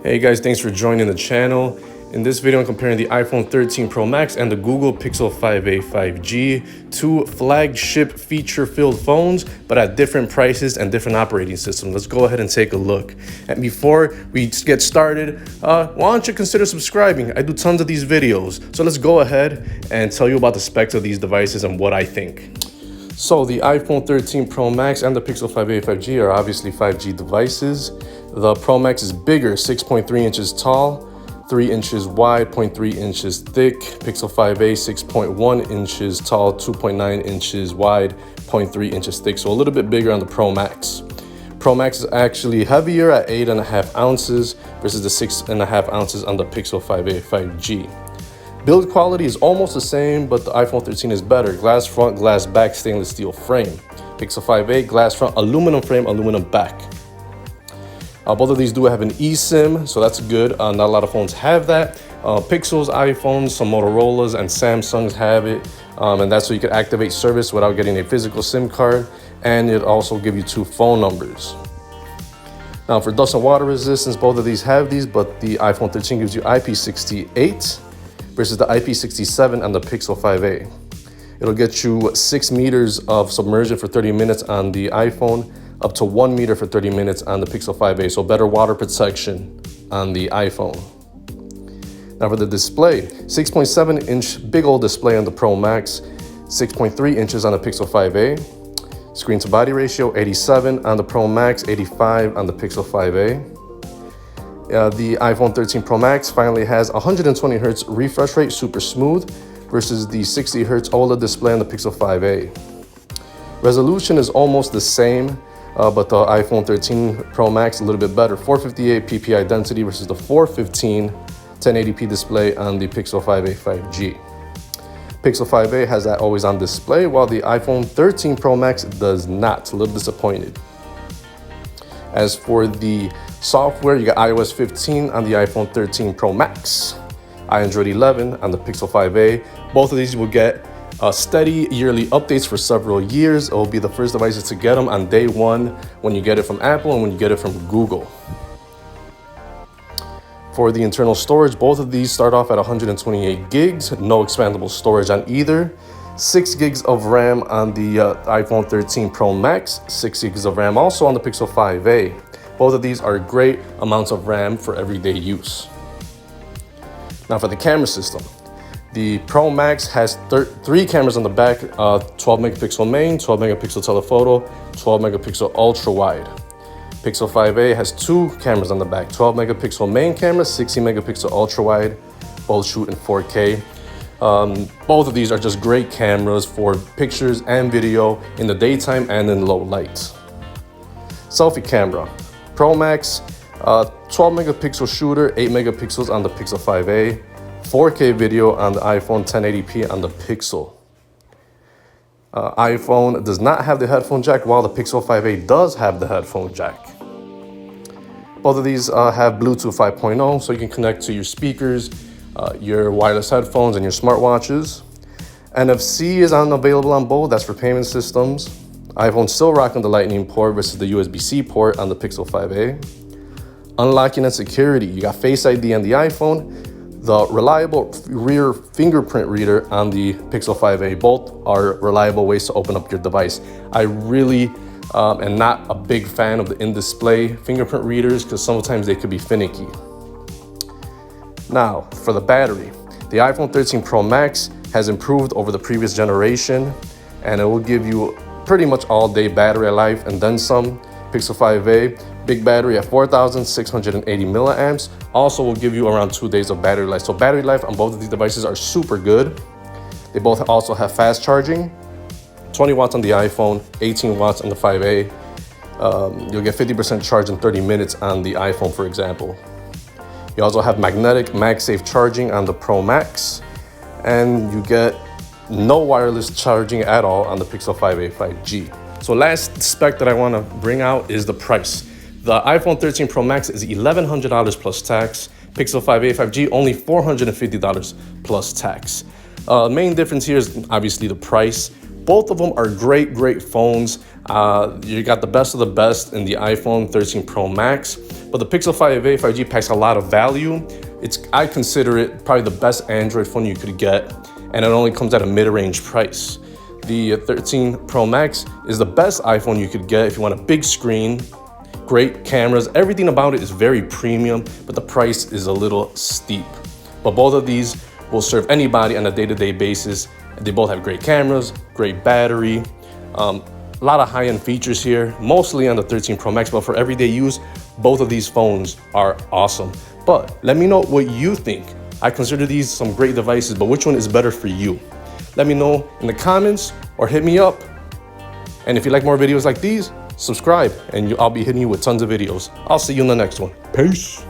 Hey guys, thanks for joining the channel. In this video, I'm comparing the iPhone 13 Pro Max and the Google Pixel 5a 5G, two flagship feature-filled phones, but at different prices and different operating systems. Let's go ahead and take a look. And before we get started, why don't you consider subscribing? I do tons of these videos. So let's go ahead and tell you about the specs of these devices and what I think. So the iPhone 13 Pro Max and the Pixel 5a 5G are obviously 5G devices. The Pro Max is bigger, 6.3 inches tall, 3 inches wide, 0.3 inches thick. Pixel 5a, 6.1 inches tall, 2.9 inches wide, 0.3 inches thick. So a little bit bigger on the Pro Max. Pro Max is actually heavier at 8.5 ounces versus the 6.5 ounces on the Pixel 5a 5G. Build quality is almost the same, but the iPhone 13 is better. Glass front, glass back, stainless steel frame. Pixel 5a, glass front, aluminum frame, aluminum back. Both of these do have an eSIM, so that's good. Not a lot of phones have that. Pixels, iPhones, some Motorola's, and Samsungs have it. And that's so you can activate service without getting a physical SIM card. And it also give you 2 phone numbers. Now for dust and water resistance, both of these have these, but the iPhone 13 gives you IP68 versus the IP67 on the Pixel 5a. It'll get you 6 meters of submersion for 30 minutes on the iPhone, up to 1 meter for 30 minutes on the Pixel 5a, so better water protection on the iPhone. Now for the display, 6.7 inch big old display on the Pro Max, 6.3 inches on the Pixel 5a. Screen to body ratio, 87 on the Pro Max, 85 on the Pixel 5a. The iPhone 13 Pro Max finally has 120 Hz refresh rate, super smooth, versus the 60 Hz OLED display on the Pixel 5a. Resolution is almost the same, but the iPhone 13 Pro Max a little bit better. 458 ppi density versus the 415 1080p display on the Pixel 5a 5G. Pixel 5a has that always on display, while the iPhone 13 Pro Max does not. A little disappointed. As for the software, you got iOS 15 on the iPhone 13 Pro Max, Android 11 on the Pixel 5a. Both of these will get steady yearly updates for several years. It will be the first devices to get them on day one when you get it from Apple and when you get it from Google. For the internal storage, both of these start off at 128 gigs, no expandable storage on either. 6 gigs of RAM on the iPhone 13 Pro Max, 6 gigs of RAM also on the Pixel 5a. Both of these are great amounts of RAM for everyday use. Now for the camera system. The Pro Max has 3 cameras on the back, 12 megapixel main, 12 megapixel telephoto, 12 megapixel ultra wide. Pixel 5a has 2 cameras on the back, 12 megapixel main camera, 60 megapixel ultra wide, both shoot in 4K. Both of these are just great cameras for pictures and video in the daytime and in low light. Selfie camera. Pro Max, 12 megapixel shooter, 8 megapixels on the Pixel 5a, 4K video on the iPhone, 1080p on the Pixel. iPhone does not have the headphone jack, while the Pixel 5a does have the headphone jack. Both of these have Bluetooth 5.0, so you can connect to your speakers, your wireless headphones, and your smartwatches. NFC is unavailable on both. That's for payment systems. iPhone still rocking the Lightning port versus the USB-C port on the Pixel 5a. Unlocking and security. You got Face ID on the iPhone, the reliable rear fingerprint reader on the Pixel 5a. Both are reliable ways to open up your device. I really am not a big fan of the in-display fingerprint readers because sometimes they could be finicky. Now, for the battery. The iPhone 13 Pro Max has improved over the previous generation, and it will give you pretty much all-day battery life and then some. Pixel 5a, big battery at 4,680 milliamps, also will give you around 2 days of battery life. So battery life on both of these devices are super good. They both also have fast charging, 20 watts on the iPhone, 18 watts on the 5a. You'll get 50% charge in 30 minutes on the iPhone, for example. You also have magnetic MagSafe charging on the Pro Max, and you get no wireless charging at all on the Pixel 5a 5G. So last spec that I want to bring out is the price. The iPhone 13 Pro Max is $1,100 plus tax. Pixel 5a 5G only $450 plus tax. Main difference here is obviously the price. Both of them are great phones. You got the best of the best in the iPhone 13 Pro Max. But the Pixel 5a 5G packs a lot of value. I consider it probably the best Android phone you could get, and it only comes at a mid-range price. The 13 Pro Max is the best iPhone you could get if you want a big screen, great cameras. Everything about it is very premium, but the price is a little steep. But both of these will serve anybody on a day-to-day basis. They both have great cameras, great battery, a lot of high-end features here, mostly on the 13 Pro Max, but for everyday use, both of these phones are awesome. But let me know what you think. I consider these some great devices, but which one is better for you? Let me know in the comments or hit me up. And if you like more videos like these, subscribe and I'll be hitting you with tons of videos. I'll see you in the next one. Peace.